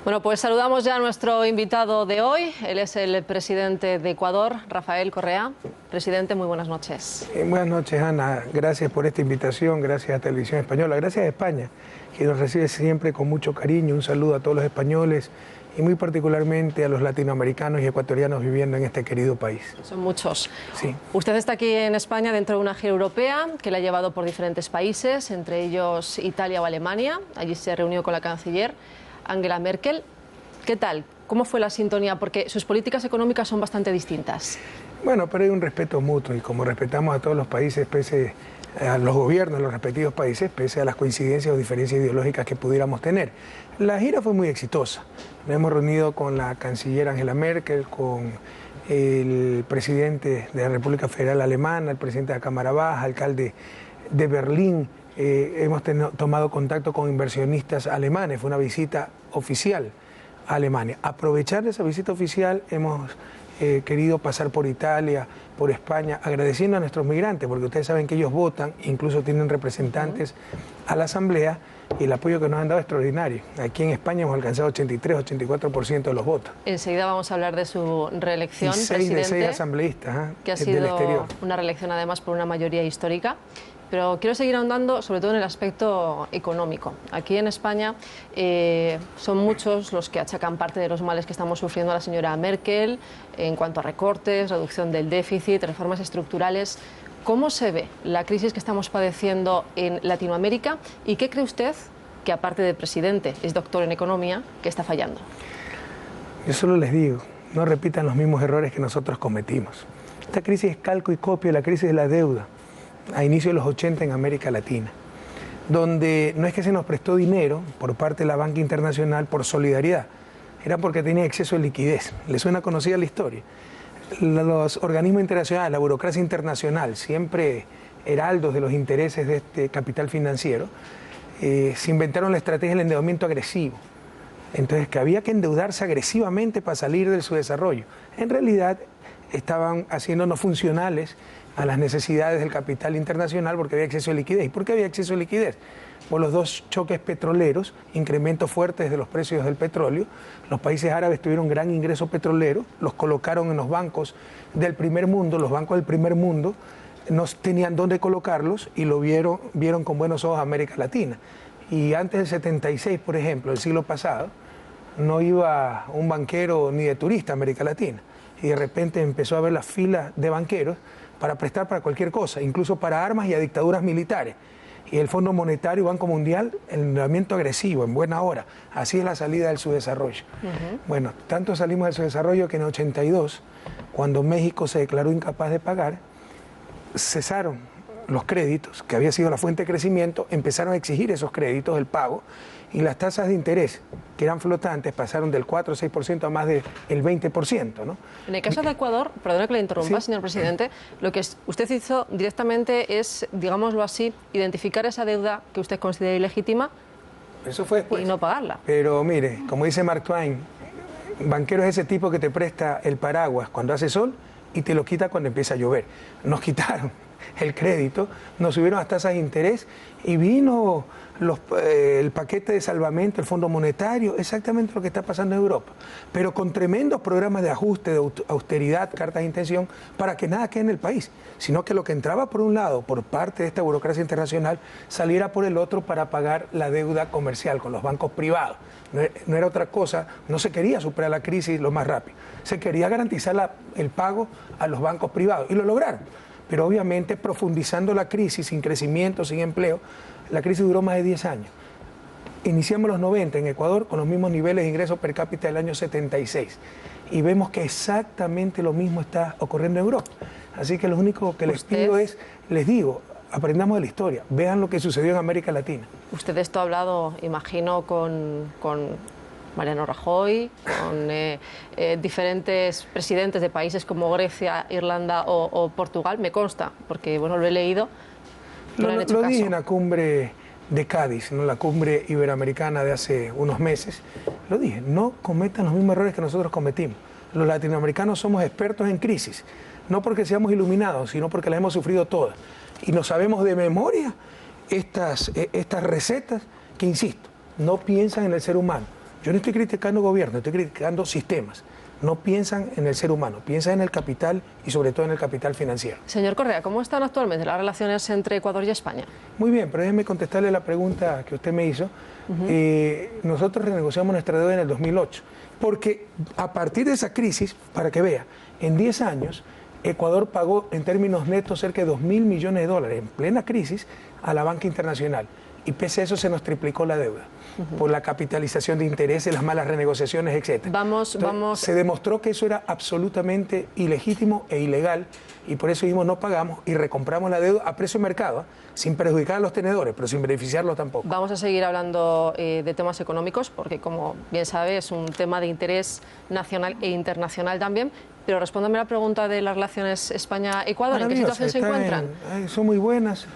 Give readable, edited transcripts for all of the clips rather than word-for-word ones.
Bueno, pues saludamos ya a nuestro invitado de hoy. Él es el presidente de Ecuador, Rafael Correa. Presidente, muy buenas noches. Buenas noches, Ana. Gracias por esta invitación, gracias a Televisión Española, gracias a España, que nos recibe siempre con mucho cariño. Un saludo a todos los españoles y muy particularmente a los latinoamericanos y ecuatorianos viviendo en este querido país. Son muchos. Sí. Usted está aquí en España dentro de una gira europea que la ha llevado por diferentes países, entre ellos Italia o Alemania. Allí se reunió con la canciller Angela Merkel. ¿Qué tal? ¿Cómo fue la sintonía? Porque sus políticas económicas son bastante distintas. Bueno, pero hay un respeto mutuo y como respetamos a todos los países, pese a los gobiernos de los respectivos países, pese a las coincidencias o diferencias ideológicas que pudiéramos tener. La gira fue muy exitosa. Nos hemos reunido con la canciller Angela Merkel, con el presidente de la República Federal Alemana, el presidente de la Cámara Baja, alcalde de Berlín. Hemos tomado contacto con inversionistas alemanes. Fue una visita oficial a Alemania. Aprovechar esa visita oficial hemos querido pasar por Italia, por España, agradeciendo a nuestros migrantes, porque ustedes saben que ellos votan, incluso tienen representantes a la Asamblea, y el apoyo que nos han dado es extraordinario. Aquí en España hemos alcanzado 83-84% de los votos. Enseguida vamos a hablar de su reelección, y presidente, de 6 asambleístas que ha del sido exterior. Una reelección además por una mayoría histórica. Pero quiero seguir ahondando sobre todo en el aspecto económico. Aquí en España son muchos los que achacan parte de los males que estamos sufriendo a la señora Merkel en cuanto a recortes, reducción del déficit, reformas estructurales. ¿Cómo se ve la crisis que estamos padeciendo en Latinoamérica y qué cree usted, que aparte de presidente es doctor en economía, que está fallando? Yo solo les digo, no repitan los mismos errores que nosotros cometimos. Esta crisis es calco y copia de la crisis de la deuda a inicios de los 80 en América Latina, donde no es que se nos prestó dinero por parte de la banca internacional por solidaridad, era porque tenía exceso de liquidez. ¿Les suena conocida la historia? Los organismos internacionales, la burocracia internacional, siempre heraldos de los intereses de este capital financiero, se inventaron la estrategia del endeudamiento agresivo. Entonces, que había que endeudarse agresivamente para salir de su desarrollo. En realidad, estaban haciéndonos funcionales a las necesidades del capital internacional porque había exceso de liquidez. ¿Y por qué había exceso de liquidez? Por los dos choques petroleros, incrementos fuertes de los precios del petróleo. Los países árabes tuvieron gran ingreso petrolero, los colocaron en los bancos del primer mundo. Los bancos del primer mundo no tenían dónde colocarlos y lo vieron con buenos ojos a América Latina. Y antes del 76, por ejemplo, el siglo pasado, no iba un banquero ni de turista a América Latina. Y de repente empezó a haber las filas de banqueros para prestar para cualquier cosa, incluso para armas y a dictaduras militares. Y el Fondo Monetario, Banco Mundial, el endeudamiento agresivo, en buena hora. Así es la salida del subdesarrollo. Bueno, tanto salimos del subdesarrollo que en 82, cuando México se declaró incapaz de pagar, cesaron los créditos, que había sido la fuente de crecimiento, empezaron a exigir esos créditos, el pago, y las tasas de interés, que eran flotantes, pasaron del 4 o 6% a más del 20%, ¿no? En el caso de Ecuador, perdona que le interrumpa, ¿Sí? Señor presidente, lo que usted hizo directamente es, digámoslo así, identificar esa deuda que usted considera ilegítima. Eso fue después. Y no pagarla. Pero mire, como dice Mark Twain, banquero es ese tipo que te presta el paraguas cuando hace sol y te lo quita cuando empieza a llover. Nos quitaron el crédito, nos subieron las tasas de interés y vino el paquete de salvamento, el Fondo Monetario, exactamente lo que está pasando en Europa, pero con tremendos programas de ajuste, de austeridad, cartas de intención, para que nada quede en el país, sino que lo que entraba por un lado, por parte de esta burocracia internacional, saliera por el otro para pagar la deuda comercial con los bancos privados. No era otra cosa, no se quería superar la crisis lo más rápido, se quería garantizar el pago a los bancos privados, y lo lograron. Pero obviamente profundizando la crisis, sin crecimiento, sin empleo, la crisis duró más de 10 años. Iniciamos los 90 en Ecuador con los mismos niveles de ingresos per cápita del año 76 y vemos que exactamente lo mismo está ocurriendo en Europa. Así que lo único que les pido es, les digo, aprendamos de la historia, vean lo que sucedió en América Latina. Usted esto ha hablado, imagino, con Mariano Rajoy, con diferentes presidentes de países como Grecia, Irlanda o Portugal, me consta, porque bueno, lo he leído. Lo dije en la cumbre de Cádiz, ¿no? La cumbre iberoamericana de hace unos meses. Lo dije, no cometan los mismos errores que nosotros cometimos. Los latinoamericanos somos expertos en crisis, no porque seamos iluminados, sino porque las hemos sufrido todas. Y nos sabemos de memoria estas recetas que, insisto, no piensan en el ser humano, Yo no estoy criticando gobierno, estoy criticando sistemas. No piensan en el ser humano, piensan en el capital y sobre todo en el capital financiero. Señor Correa, ¿cómo están actualmente las relaciones entre Ecuador y España? Muy bien, pero déjeme contestarle la pregunta que usted me hizo. Nosotros renegociamos nuestra deuda en el 2008, porque a partir de esa crisis, para que vea, en 10 años Ecuador pagó en términos netos cerca de $2.000 millones en plena crisis a la banca internacional. Y pese a eso se nos triplicó la deuda por la capitalización de intereses, las malas renegociaciones, etc. Se demostró que eso era absolutamente ilegítimo e ilegal y por eso mismo no pagamos y recompramos la deuda a precio de mercado, sin perjudicar a los tenedores, pero sin beneficiarlos tampoco. Vamos a seguir hablando de temas económicos porque, como bien sabe, es un tema de interés nacional e internacional también. Pero respóndame la pregunta de las relaciones España-Ecuador. ¿En qué situación se encuentran? Son muy buenas.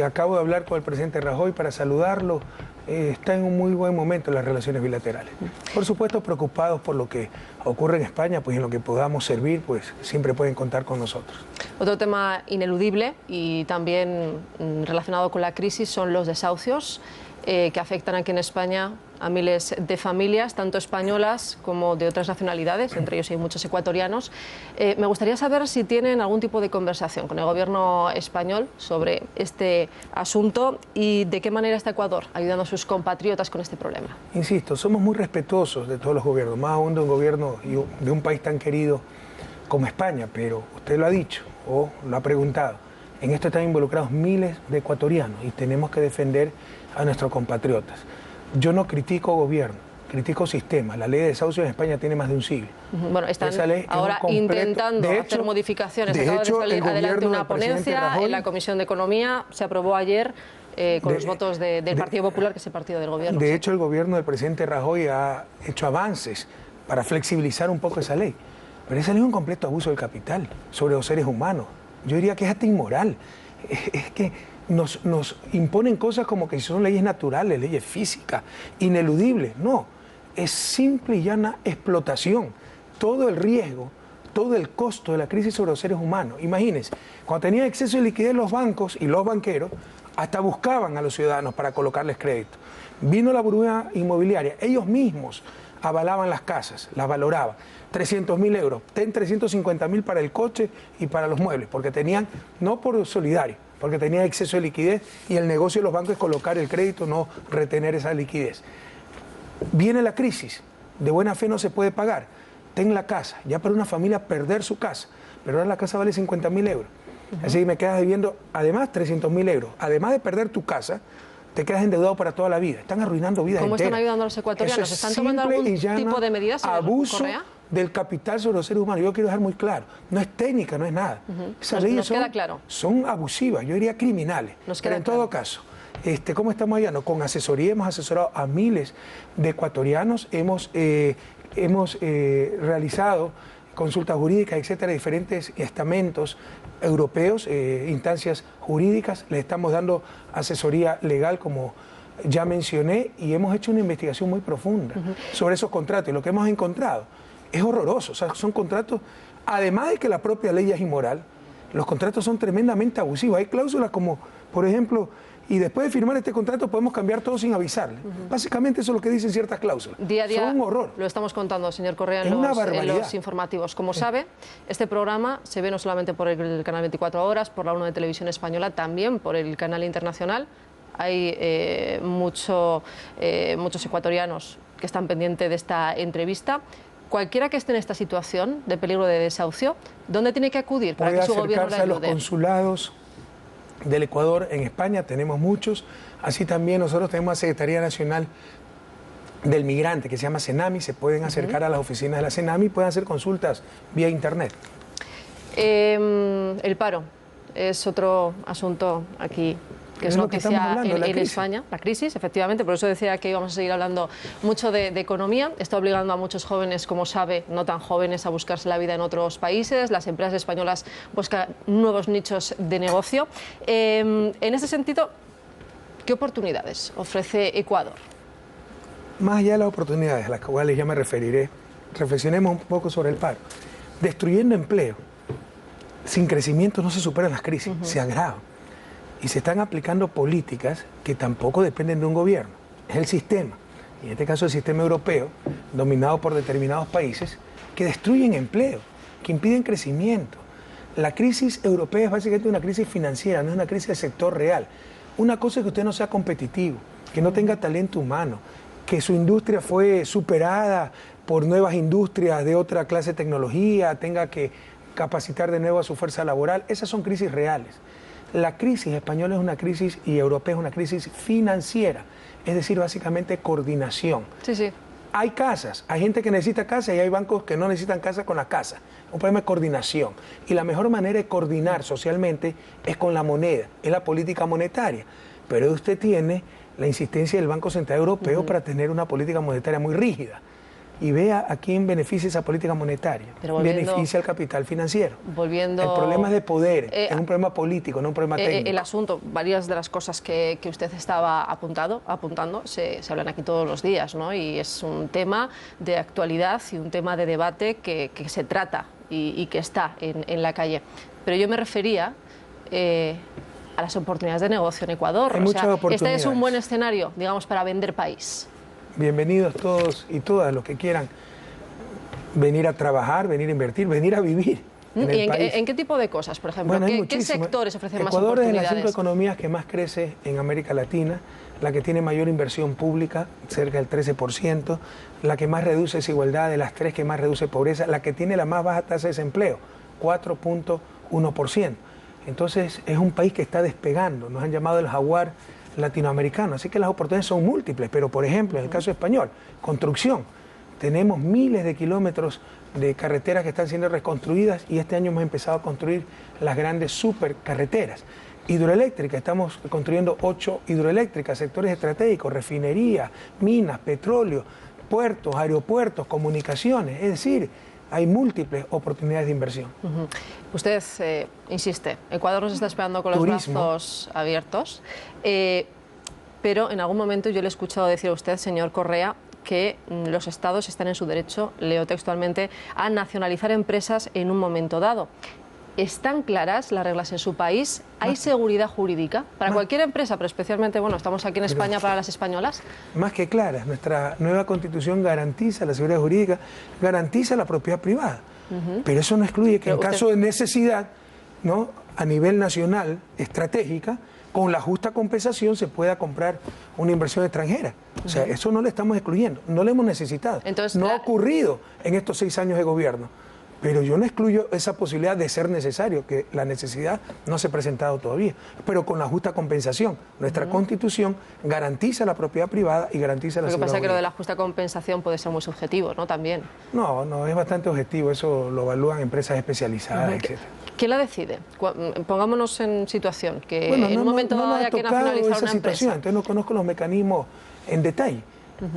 Acabo de hablar con el presidente Rajoy para saludarlo. Está en un muy buen momento las relaciones bilaterales. Por supuesto, preocupados por lo que ocurre en España, pues en lo que podamos servir, pues siempre pueden contar con nosotros. Otro tema ineludible y también relacionado con la crisis son los desahucios que afectan aquí en España a miles de familias, tanto españolas como de otras nacionalidades, entre ellos hay muchos ecuatorianos. Me gustaría saber si tienen algún tipo de conversación con el gobierno español sobre este asunto y de qué manera está Ecuador ayudando a sus compatriotas con este problema. Insisto, somos muy respetuosos de todos los gobiernos, más aún de un gobierno de un país tan querido como España, pero usted lo ha dicho o lo ha preguntado, en esto están involucrados miles de ecuatorianos y tenemos que defender a nuestros compatriotas. Yo no critico gobierno, critico sistema. La ley de desahucios en España tiene más de un siglo. Bueno, están ahora intentando hacer modificaciones. Acaba de salir adelante una ponencia en la Comisión de Economía, se aprobó ayer con los votos del Partido Popular, que es el partido del gobierno. De hecho, el gobierno del presidente Rajoy ha hecho avances para flexibilizar un poco esa ley. Pero esa ley es un completo abuso del capital sobre los seres humanos. Yo diría que es hasta inmoral. Es que nos imponen cosas como que son leyes naturales, leyes físicas, ineludibles. No, es simple y llana explotación. Todo el riesgo, todo el costo de la crisis sobre los seres humanos. Imagínense, cuando tenían exceso de liquidez los bancos y los banqueros, hasta buscaban a los ciudadanos para colocarles crédito. Vino la burbuja inmobiliaria, ellos mismos avalaban las casas, las valoraban. 300.000 euros, ten 350.000 para el coche y para los muebles, porque tenían, no por solidario, porque tenían exceso de liquidez y el negocio de los bancos es colocar el crédito, no retener esa liquidez. Viene la crisis, de buena fe no se puede pagar, ten la casa, ya para una familia perder su casa, pero ahora la casa vale 50.000 euros, así que me quedas debiendo además 300.000 euros, además de perder tu casa, te quedas endeudado para toda la vida, están arruinando vidas enteras. ¿Cómo están ayudando a los ecuatorianos? ¿Están tomando algún tipo de medidas, señor abuso Correa? Del capital sobre los seres humanos. Yo quiero dejar muy claro, no es técnica, no es nada. Esas leyes son abusivas, yo diría criminales. Pero en todo caso, ¿cómo estamos ayudando? Con asesoría hemos asesorado a miles de ecuatorianos, hemos realizado consultas jurídicas, etcétera, diferentes estamentos europeos, instancias jurídicas, les estamos dando asesoría legal como ya mencioné y hemos hecho una investigación muy profunda sobre esos contratos y lo que hemos encontrado es horroroso, o sea, son contratos, además de que la propia ley es inmoral, los contratos son tremendamente abusivos, hay cláusulas como, por ejemplo, y después de firmar este contrato podemos cambiar todo sin avisarle. Básicamente eso es lo que dicen ciertas cláusulas. Día a día son un horror. Lo estamos contando, señor Correa, en los informativos. Como sabe, este programa se ve no solamente por el canal 24 Horas, por la 1 de Televisión Española, también por el canal internacional. Hay muchos ecuatorianos que están pendientes de esta entrevista. Cualquiera que esté en esta situación de peligro de desahucio, ¿dónde tiene que acudir para que su gobierno le ayude? Puede acercarse a los consulados del Ecuador en España, tenemos muchos. Así también nosotros tenemos la Secretaría Nacional del Migrante, que se llama CENAMI, se pueden acercar a las oficinas de la CENAMI y pueden hacer consultas vía internet. El paro es otro asunto aquí que es noticia en España, la crisis, efectivamente, por eso decía que íbamos a seguir hablando mucho de economía. Está obligando a muchos jóvenes, como sabe, no tan jóvenes, a buscarse la vida en otros países. Las empresas españolas buscan nuevos nichos de negocio. En ese sentido, ¿qué oportunidades ofrece Ecuador? Más allá de las oportunidades a las cuales ya me referiré, reflexionemos un poco sobre el paro. Destruyendo empleo, sin crecimiento no se superan las crisis, se agravan. Y se están aplicando políticas que tampoco dependen de un gobierno, es el sistema. y en este caso el sistema europeo, dominado por determinados países, que destruyen empleo, que impiden crecimiento. La crisis europea es básicamente una crisis financiera, no es una crisis del sector real. Una cosa es que usted no sea competitivo, que no tenga talento humano, que su industria fue superada por nuevas industrias de otra clase de tecnología, tenga que capacitar de nuevo a su fuerza laboral. Esas son crisis reales. La crisis española es una crisis y europea es una crisis financiera, es decir, básicamente coordinación. Sí, sí. Hay casas, hay gente que necesita casa y hay bancos que no necesitan casa con la casa. Un problema de coordinación. Y la mejor manera de coordinar socialmente es con la moneda, es la política monetaria. Pero usted tiene la insistencia del Banco Central Europeo para tener una política monetaria muy rígida. Y vea a quién beneficia esa política monetaria. Beneficia al capital financiero. El problema es de poder, es un problema político, no un problema técnico. El asunto, varias de las cosas que usted estaba apuntando, se hablan aquí todos los días, ¿no? Y es un tema de actualidad y un tema de debate que se trata y que está en la calle. Pero yo me refería a las oportunidades de negocio en Ecuador. Hay muchas oportunidades. Este es un buen escenario, digamos, para vender país. Bienvenidos todos y todas los que quieran venir a trabajar, venir a invertir, venir a vivir en el país. ¿En qué tipo de cosas, por ejemplo? Bueno, ¿Qué sectores ofrecen más Ecuador oportunidades? es de las 5 economías que más crece en América Latina, la que tiene mayor inversión pública, cerca del 13%, la que más reduce desigualdad, de las 3 que más reduce pobreza, la que tiene la más baja tasa de desempleo, 4.1%. Entonces es un país que está despegando, nos han llamado el jaguar latinoamericano, así que las oportunidades son múltiples, pero por ejemplo en el caso español, construcción, tenemos miles de kilómetros de carreteras que están siendo reconstruidas y este año hemos empezado a construir las grandes supercarreteras. Hidroeléctrica, estamos construyendo 8 hidroeléctricas, sectores estratégicos, refinería, minas, petróleo, puertos, aeropuertos, comunicaciones, es decir, hay múltiples oportunidades de inversión. Usted insiste, Ecuador nos está esperando con los brazos abiertos, pero en algún momento yo le he escuchado decir a usted, señor Correa, que los estados están en su derecho, leo textualmente, a nacionalizar empresas en un momento dado. ¿Están claras las reglas en su país? ¿Hay seguridad jurídica para cualquier empresa, pero especialmente, bueno, estamos aquí en España para las españolas? Más que claras, nuestra nueva Constitución garantiza la seguridad jurídica, garantiza la propiedad privada, pero eso no excluye que en caso de necesidad, ¿no?, a nivel nacional, estratégica, con la justa compensación se pueda comprar una inversión extranjera. O sea, eso no lo estamos excluyendo, no lo hemos necesitado. Entonces, no ha ocurrido en estos 6 años de gobierno. Pero yo no excluyo esa posibilidad de ser necesario, que la necesidad no se ha presentado todavía, pero con la justa compensación. Nuestra Constitución garantiza la propiedad privada y garantiza la seguridad. Lo que pasa es que lo de la justa compensación puede ser muy subjetivo, ¿no? También. No, es bastante objetivo, eso lo evalúan empresas especializadas, etc. ¿Quién la decide? Pongámonos en situación, que en un momento dado haya que nacionalizar una empresa. Entonces no conozco los mecanismos en detalle,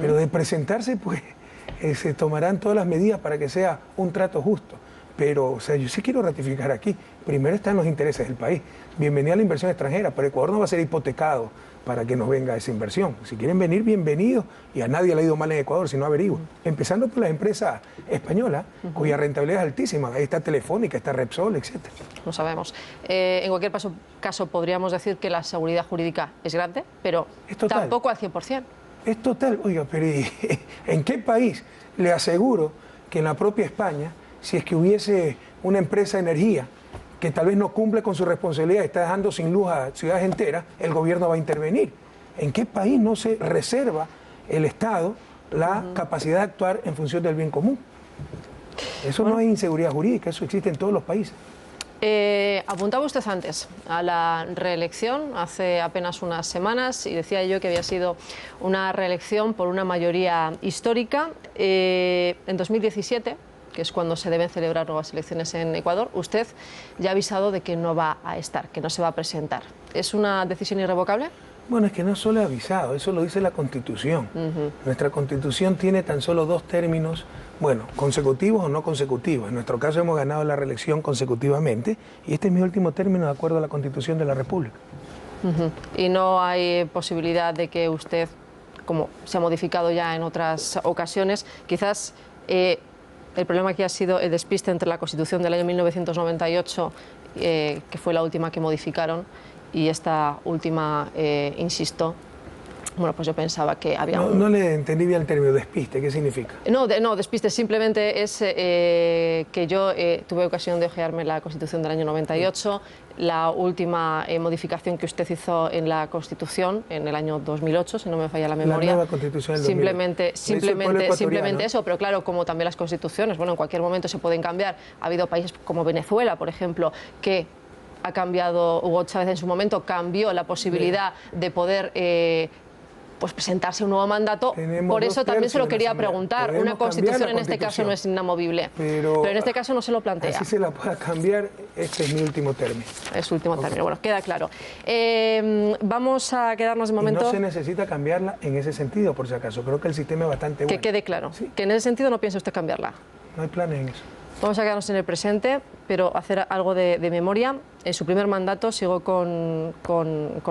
pero de presentarse, pues se tomarán todas las medidas para que sea un trato justo. Pero, o sea, yo sí quiero ratificar aquí, primero están los intereses del país. Bienvenida a la inversión extranjera, pero Ecuador no va a ser hipotecado para que nos venga esa inversión. Si quieren venir, bienvenidos, y a nadie le ha ido mal en Ecuador, si no averigüen. Empezando por las empresas españolas, cuya rentabilidad es altísima. Ahí está Telefónica, está Repsol, etc. No sabemos. En cualquier caso, podríamos decir que la seguridad jurídica es grande, pero tampoco al 100%. Es total. Oiga, pero ¿en qué país le aseguro que en la propia España, si es que hubiese una empresa de energía que tal vez no cumple con su responsabilidad y está dejando sin luz a ciudades enteras, el gobierno va a intervenir? ¿En qué país no se reserva el Estado la capacidad de actuar en función del bien común? Eso no es inseguridad jurídica, eso existe en todos los países. Apuntaba usted antes a la reelección hace apenas unas semanas y decía yo que había sido una reelección por una mayoría histórica. En 2017, que es cuando se deben celebrar nuevas elecciones en Ecuador, usted ya ha avisado de que no va a estar, que no se va a presentar. ¿Es una decisión irrevocable? Bueno, es que no solo he avisado, eso lo dice la Constitución. Nuestra Constitución tiene tan solo 2 términos, bueno, consecutivos o no consecutivos. En nuestro caso hemos ganado la reelección consecutivamente y este es mi último término de acuerdo a la Constitución de la República. ¿Y no hay posibilidad de que usted, como se ha modificado ya en otras ocasiones, quizás el problema aquí ha sido el despiste entre la Constitución del año 1998, que fue la última que modificaron, y esta última, insisto, bueno, pues yo pensaba que había No le entendí bien el término despiste, ¿qué significa? No, despiste, simplemente es que yo tuve ocasión de ojearme la Constitución del año 98, la última modificación que usted hizo en la Constitución en el año 2008, si no me falla la memoria. La nueva Constitución del 2008. Simplemente eso, pero claro, como también las constituciones, bueno, en cualquier momento se pueden cambiar. Ha habido países como Venezuela, por ejemplo, que ha cambiado, Hugo Chávez en su momento cambió la posibilidad de poder pues presentarse un nuevo mandato. Por eso también se lo quería preguntar. Una constitución en este caso no es inamovible, pero en este caso no se lo plantea. Así se la pueda cambiar, este es mi último término. Es su último término, bueno, queda claro. Vamos a quedarnos de momento... Y no se necesita cambiarla en ese sentido, por si acaso. Creo que el sistema es bastante bueno. Que quede claro, ¿Sí? Que en ese sentido no piensa usted cambiarla. No hay planes en eso. Vamos a quedarnos en el presente, pero hacer algo de memoria. En su primer mandato sigo con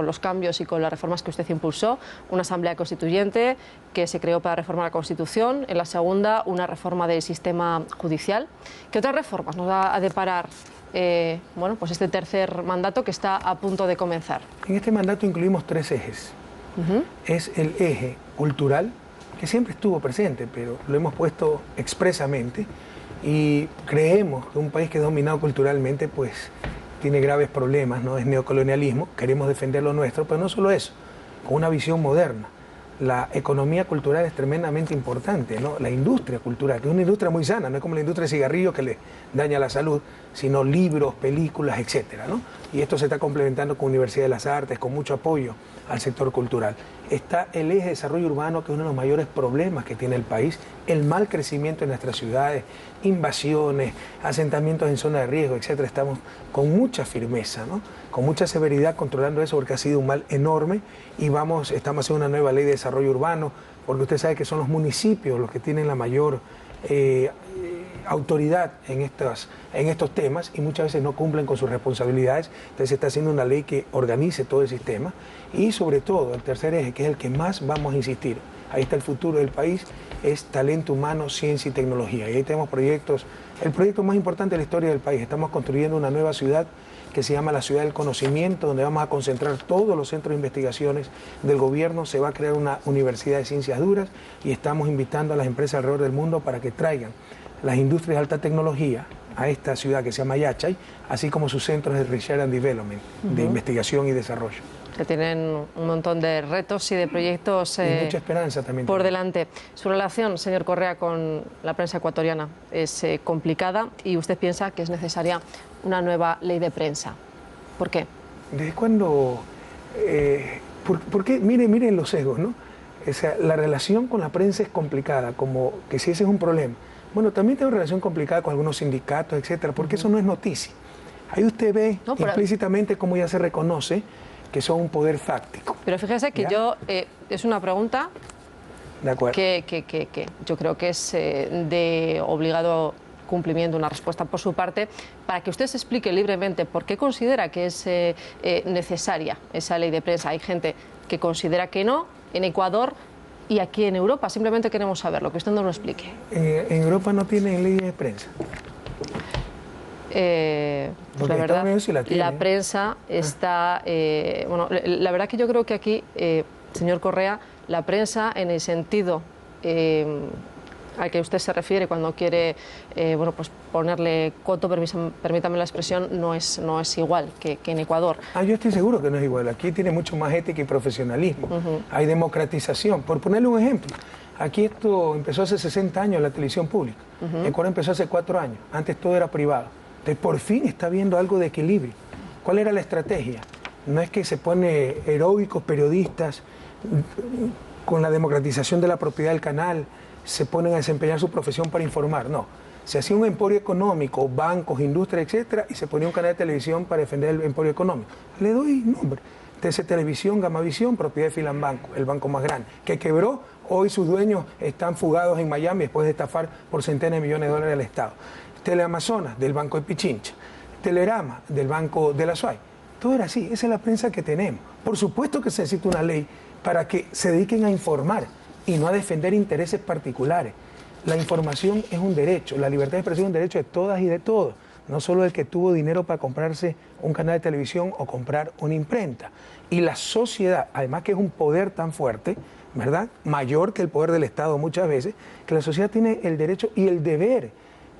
los cambios y con las reformas que usted impulsó. Una asamblea constituyente que se creó para reformar la Constitución. En la segunda, una reforma del sistema judicial. ¿Qué otras reformas nos va a deparar bueno, pues este tercer mandato que está a punto de comenzar? En este mandato incluimos 3 ejes. Es el eje cultural, que siempre estuvo presente, pero lo hemos puesto expresamente. Y creemos que un país que es dominado culturalmente pues tiene graves problemas, ¿no? Es neocolonialismo, queremos defender lo nuestro, pero no solo eso, con una visión moderna. La economía cultural es tremendamente importante, ¿no? La industria cultural, que es una industria muy sana, no es como la industria de cigarrillos que le daña la salud, sino libros, películas, etcétera, ¿no? Y esto se está complementando con Universidad de las Artes, con mucho apoyo al sector cultural. Está el eje de desarrollo urbano, que es uno de los mayores problemas que tiene el país, el mal crecimiento en nuestras ciudades, invasiones, asentamientos en zona de riesgo, etcétera. Estamos con mucha firmeza, ¿no? Con mucha severidad controlando eso, porque ha sido un mal enorme, y estamos haciendo una nueva ley de desarrollo urbano, porque usted sabe que son los municipios los que tienen la mayor autoridad en estos temas, y muchas veces no cumplen con sus responsabilidades. Entonces se está haciendo una ley que organice todo el sistema, y sobre todo el tercer eje, que es el que más vamos a insistir, ahí está el futuro del país, es talento humano, ciencia y tecnología. Y ahí tenemos proyectos, el proyecto más importante de la historia del país. Estamos construyendo una nueva ciudad que se llama la Ciudad del Conocimiento, donde vamos a concentrar todos los centros de investigaciones del gobierno. Se va a crear una universidad de ciencias duras, y estamos invitando a las empresas alrededor del mundo para que traigan las industrias de alta tecnología a esta ciudad que se llama Yachay, así como sus centros de Research and Development, de investigación y desarrollo. Que tienen un montón de retos y de proyectos y mucha esperanza también por delante. Su relación, señor Correa, con la prensa ecuatoriana es complicada, y usted piensa que es necesaria una nueva ley de prensa. ¿Por qué? ¿Desde cuándo? ¿Por qué? Miren los sesgos, ¿no? O sea, la relación con la prensa es complicada, como que si ese es un problema. Bueno, también tengo relación complicada con algunos sindicatos, etcétera, porque eso no es noticia. Ahí usted ve implícitamente cómo ya se reconoce que son un poder fáctico. Pero fíjese que es una pregunta de acuerdo, que yo creo que es de obligado cumplimiento, una respuesta por su parte, para que usted se explique libremente por qué considera que es necesaria esa ley de prensa. Hay gente que considera que no, en Ecuador y aquí en Europa. Simplemente queremos saberlo, que usted nos lo explique. ¿En Europa no tienen ley de prensa? Pues la verdad, sí la prensa está... bueno, la verdad que yo creo que aquí, señor Correa, la prensa en el sentido al que usted se refiere cuando quiere bueno, pues ponerle coto, permítame la expresión, no es igual que en Ecuador. Yo estoy seguro que no es igual. Aquí tiene mucho más ética y profesionalismo. Hay democratización. Por ponerle un ejemplo, aquí esto empezó hace 60 años, la televisión pública. Ecuador empezó hace 4 años. Antes todo era privado. Entonces, por fin está habiendo algo de equilibrio. ¿Cuál era la estrategia? No es que se pone heroicos periodistas con la democratización de la propiedad del canal, se ponen a desempeñar su profesión para informar. No, se hacía un emporio económico, bancos, industria, etcétera, y se ponía un canal de televisión para defender el emporio económico. Le doy nombre. TC Televisión, Gamavisión, propiedad de Filambanco, el banco más grande, que quebró. Hoy sus dueños están fugados en Miami después de estafar por centenas de millones de dólares al Estado. Teleamazonas, del Banco de Pichincha. Telerama, del Banco de la SUAY. Todo era así, esa es la prensa que tenemos. Por supuesto que se necesita una ley para que se dediquen a informar y no a defender intereses particulares. La información es un derecho, la libertad de expresión es un derecho de todas y de todos. no solo el que tuvo dinero para comprarse un canal de televisión o comprar una imprenta. Y la sociedad, además que es un poder tan fuerte, ¿verdad?, mayor que el poder del Estado muchas veces, que la sociedad tiene el derecho y el deber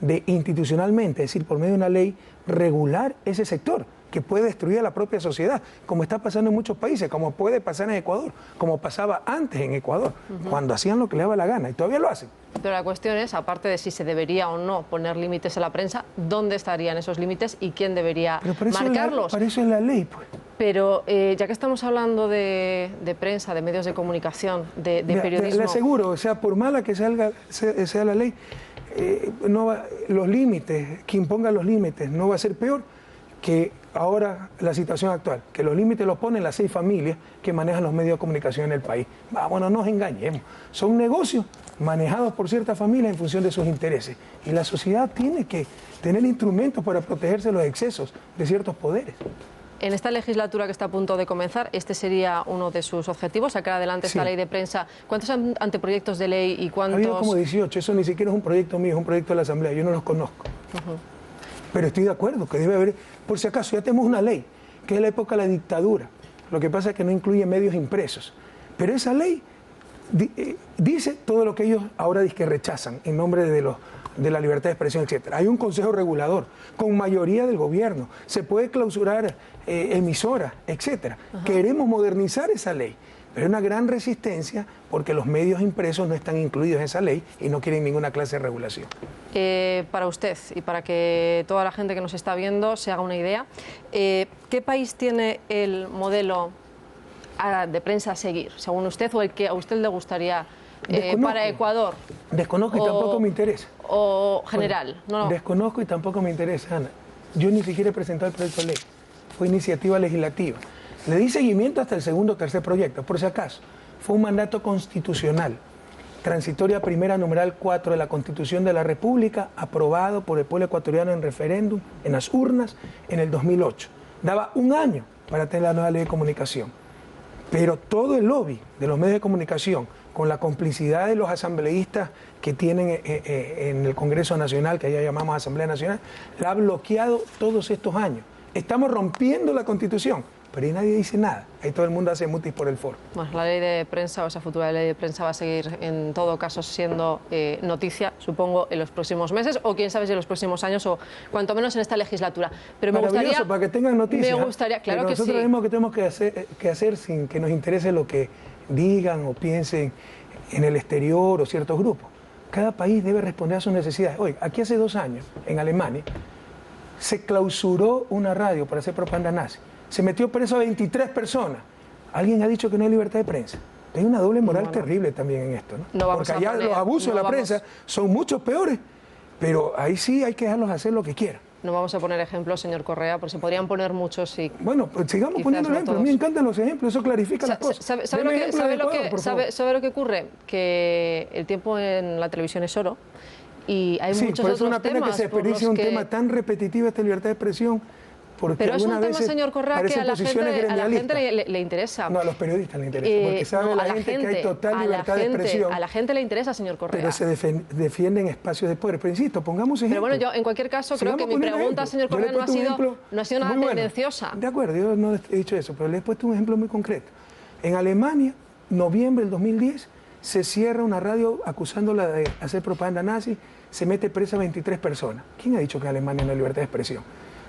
de institucionalmente, es decir, por medio de una ley, regular ese sector, que puede destruir a la propia sociedad, como está pasando en muchos países, como puede pasar en Ecuador, como pasaba antes en Ecuador, cuando hacían lo que les daba la gana, y todavía lo hacen. Pero la cuestión es, aparte de si se debería o no poner límites a la prensa, ¿dónde estarían esos límites y quién debería marcarlos? Para eso es la ley, pues. Pero ya que estamos hablando de prensa, de medios de comunicación, de periodismo... Le aseguro, o sea, por mala que sea la ley, los límites, quien ponga los límites no va a ser peor que ahora la situación actual, que los límites los ponen las 6 familias que manejan los medios de comunicación en el país. Bueno, no nos engañemos, son negocios manejados por ciertas familias en función de sus intereses, y la sociedad tiene que tener instrumentos para protegerse de los excesos de ciertos poderes. En esta legislatura que está a punto de comenzar, este sería uno de sus objetivos, sacar adelante esta ley de prensa. ¿Cuántos anteproyectos de ley y cuántos...? Ha habido como 18, eso ni siquiera es un proyecto mío, es un proyecto de la Asamblea, yo no los conozco. Pero estoy de acuerdo que debe haber, por si acaso, ya tenemos una ley, que es la época de la dictadura. Lo que pasa es que no incluye medios impresos. Pero esa ley dice todo lo que ellos ahora dicen que rechazan en nombre de la libertad de expresión, etc. Hay un consejo regulador con mayoría del gobierno, se puede clausurar emisoras, etc. Queremos modernizar esa ley, pero hay una gran resistencia porque los medios impresos no están incluidos en esa ley y no quieren ninguna clase de regulación. Para usted y para que toda la gente que nos está viendo se haga una idea, ¿qué país tiene el modelo de prensa a seguir, según usted, o el que a usted le gustaría para Ecuador? Desconozco y tampoco me interesa. ¿O general? Bueno, no. Desconozco y tampoco me interesa, Ana. Yo ni siquiera he presentado el proyecto de ley. Fue iniciativa legislativa. Le di seguimiento hasta el segundo o tercer proyecto, por si acaso. Fue un mandato constitucional, transitoria primera numeral 4 de la Constitución de la República, aprobado por el pueblo ecuatoriano en referéndum, en las urnas, en el 2008. Daba un año para tener la nueva ley de comunicación. Pero todo el lobby de los medios de comunicación, con la complicidad de los asambleístas que tienen en el Congreso Nacional, que allá llamamos Asamblea Nacional, la ha bloqueado todos estos años. Estamos rompiendo la Constitución, pero ahí nadie dice nada. Ahí todo el mundo hace mutis por el foro. Bueno, la ley de prensa o esa futura ley de prensa va a seguir en todo caso siendo noticia, supongo, en los próximos meses o quién sabe si en los próximos años o cuanto menos en esta legislatura. Pero me gustaría... para que tengan noticias. Me gustaría, claro que sí. Nosotros mismos que tenemos que hacer sin que nos interese lo que digan o piensen en el exterior o ciertos grupos. Cada país debe responder a sus necesidades. Oye, aquí hace 2 años, en Alemania, se clausuró una radio para hacer propaganda nazi. Se metió preso a 23 personas. Alguien ha dicho que no hay libertad de prensa. Hay una doble moral terrible también en esto, ¿no? Porque allá los abusos de la prensa son mucho peores, pero ahí sí hay que dejarlos hacer lo que quieran. No vamos a poner ejemplos, señor Correa, porque se podrían poner muchos y... Bueno, pues sigamos poniendo ejemplos. A mí me encantan los ejemplos, eso clarifica las cosas. ¿Sabe lo que ocurre? Que el tiempo en la televisión es oro y hay muchos otros temas. Sí, por eso es una pena que se desperdicie un tema tan repetitivo, esta libertad de expresión. Pero es un tema, señor Correa, que a la gente le interesa. No, a los periodistas le interesa, porque sabe la gente que hay total libertad de expresión. A la gente le interesa, señor Correa. Pero se defienden espacios de poder. Pero insisto, pongamos ejemplos. Pero bueno, yo en cualquier caso creo que mi pregunta, señor Correa, no ha sido nada tendenciosa. De acuerdo, yo no he dicho eso, pero le he puesto un ejemplo muy concreto. En Alemania, noviembre del 2010, se cierra una radio acusándola de hacer propaganda nazi, se mete presa a 23 personas. ¿Quién ha dicho que en Alemania no hay libertad de expresión?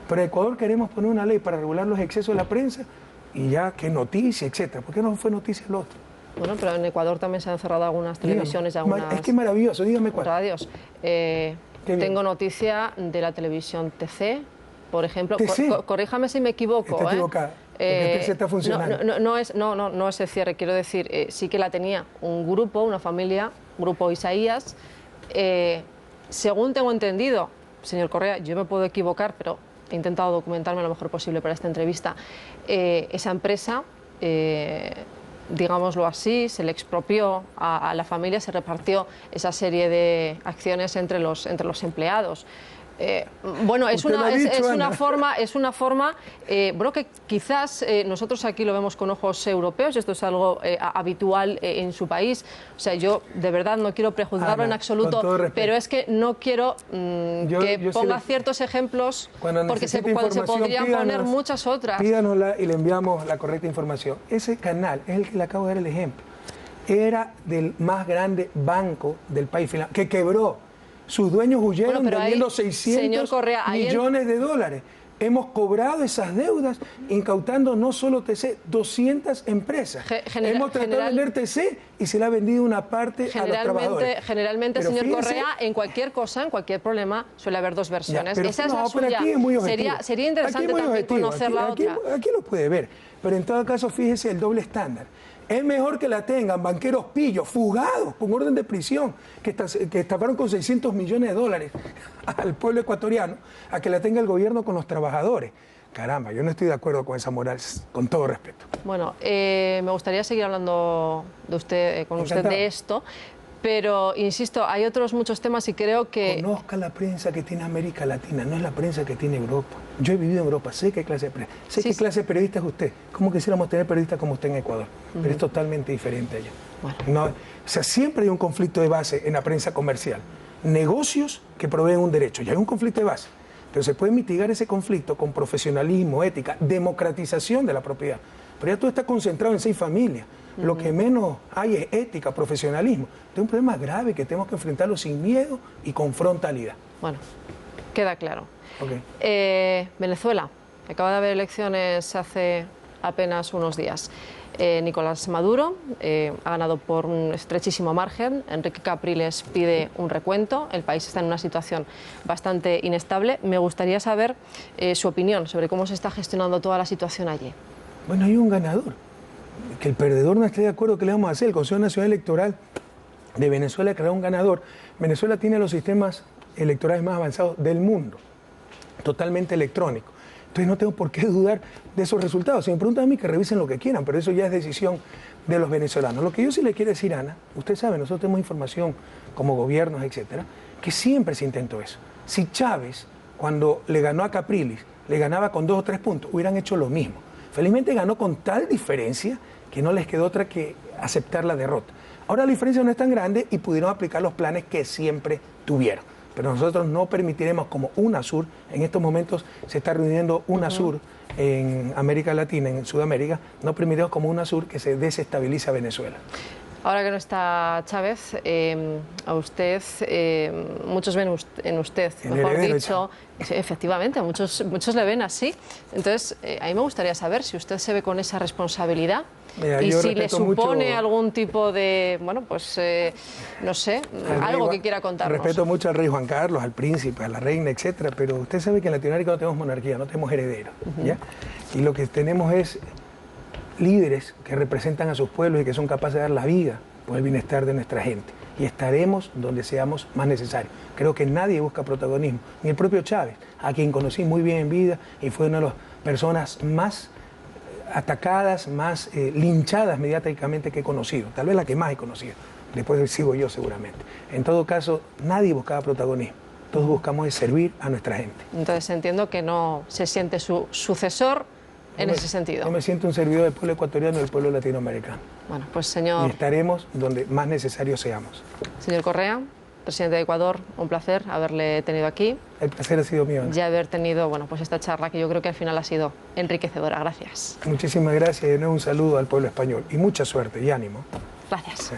Pero en Ecuador queremos poner una ley para regular los excesos de la prensa y ya que noticia, etcétera. ¿Por qué no fue noticia el otro? Bueno, pero en Ecuador también se han cerrado algunas televisiones y algunas... Es que es maravilloso, dígame cuál. Radios. Tengo noticia de la televisión TC, por ejemplo. Corríjame si me equivoco. Está equivocada, porque TC está funcionando. No es el cierre, quiero decir, sí que la tenía un grupo, una familia, Grupo Isaías. Según tengo entendido, señor Correa, yo me puedo equivocar, pero... he intentado documentarme lo mejor posible para esta entrevista, esa empresa, digámoslo así, se le expropió a la familia, se repartió esa serie de acciones entre los empleados. Bueno, es una forma, bueno, que quizás nosotros aquí lo vemos con ojos europeos, esto es algo habitual en su país. O sea, yo de verdad no quiero prejuzgarlo en absoluto, pero es que no quiero que ponga ciertos ejemplos, porque se podrían poner muchas otras. Pídanosla y le enviamos la correcta información. Ese canal es el que le acabo de dar el ejemplo. Era del más grande banco del país, que quebró. Sus dueños huyeron debiendo 600 millones de dólares. Hemos cobrado esas deudas incautando no solo TC, 200 empresas. Hemos tratado de vender TC y se le ha vendido una parte a los trabajadores. Generalmente, pero señor Correa, en cualquier cosa, en cualquier problema, suele haber dos versiones. Esa es la suya. Pero aquí es muy sería interesante también conocer la otra. Aquí lo puede ver, pero en todo caso, fíjese el doble estándar. Es mejor que la tengan banqueros pillos, fugados, con orden de prisión, que estafaron con 600 millones de dólares al pueblo ecuatoriano, a que la tenga el gobierno con los trabajadores. Caramba, yo no estoy de acuerdo con esa moral, con todo respeto. Bueno, me gustaría seguir hablando de usted, con usted de esto, pero insisto, hay otros muchos temas y creo que... Conozca la prensa que tiene América Latina, no es la prensa que tiene Europa. Yo he vivido en Europa, sé qué clase de prensa, sé qué clase de periodista es usted. ¿Cómo quisiéramos tener periodistas como usted en Ecuador? Pero es totalmente diferente allá. Bueno. No, o sea, siempre hay un conflicto de base en la prensa comercial. Negocios que proveen un derecho, y hay un conflicto de base. Pero se puede mitigar ese conflicto con profesionalismo, ética, democratización de la propiedad. Pero ya todo está concentrado en 6 familias. Lo que menos hay es ética, profesionalismo. Es un problema grave que tenemos que enfrentarlo sin miedo y con frontalidad. Bueno, queda claro. Okay. Venezuela, acaba de haber elecciones hace apenas unos días. Nicolás Maduro ha ganado por un estrechísimo margen. Enrique Capriles pide un recuento. El país está en una situación bastante inestable. Me gustaría saber su opinión sobre cómo se está gestionando toda la situación allí. Bueno, hay un ganador. Que el perdedor no esté de acuerdo, ¿qué le vamos a hacer? El Consejo Nacional Electoral de Venezuela creó un ganador. Venezuela tiene los sistemas electorales más avanzados del mundo, totalmente electrónicos. Entonces no tengo por qué dudar de esos resultados. Si me preguntan a mí, que revisen lo que quieran, pero eso ya es decisión de los venezolanos. Lo que yo sí le quiero decir, Ana, usted sabe, nosotros tenemos información como gobiernos, etcétera, que siempre se intentó eso. Si Chávez, cuando le ganó a Capriles, le ganaba con 2 o 3 puntos, hubieran hecho lo mismo. Felizmente ganó con tal diferencia que no les quedó otra que aceptar la derrota. Ahora la diferencia no es tan grande y pudieron aplicar los planes que siempre tuvieron. Pero nosotros no permitiremos como UNASUR, en estos momentos se está reuniendo UNASUR en América Latina, en Sudamérica, no permitiremos como UNASUR que se desestabilice a Venezuela. Ahora que no está Chávez, a usted, muchos ven en usted, mejor dicho, efectivamente, muchos le ven así. Entonces, a mí me gustaría saber si usted se ve con esa responsabilidad. Mira, y si le supone algún tipo de, bueno, pues, no sé, algo que quiera contarnos. Respeto mucho al rey Juan Carlos, al príncipe, a la reina, etcétera, pero usted sabe que en Latinoamérica no tenemos monarquía, no tenemos herederos, ¿ya? Y lo que tenemos es líderes que representan a sus pueblos y que son capaces de dar la vida por el bienestar de nuestra gente. Y estaremos donde seamos más necesarios. Creo que nadie busca protagonismo, ni el propio Chávez, a quien conocí muy bien en vida y fue una de las personas más atacadas, más linchadas mediáticamente que he conocido, tal vez la que más he conocido, después sigo yo seguramente. En todo caso, nadie buscaba protagonismo, todos buscamos es servir a nuestra gente. Entonces entiendo que no se siente su sucesor en ese sentido. Yo me siento un servidor del pueblo ecuatoriano y del pueblo latinoamericano. Bueno, pues señor... Y estaremos donde más necesarios seamos. Señor Correa, presidente de Ecuador, un placer haberle tenido aquí. El placer ha sido mío, ¿no? Y haber tenido, bueno, pues esta charla que yo creo que al final ha sido enriquecedora. Gracias. Muchísimas gracias y de nuevo un saludo al pueblo español. Y mucha suerte y ánimo. Gracias. Sí.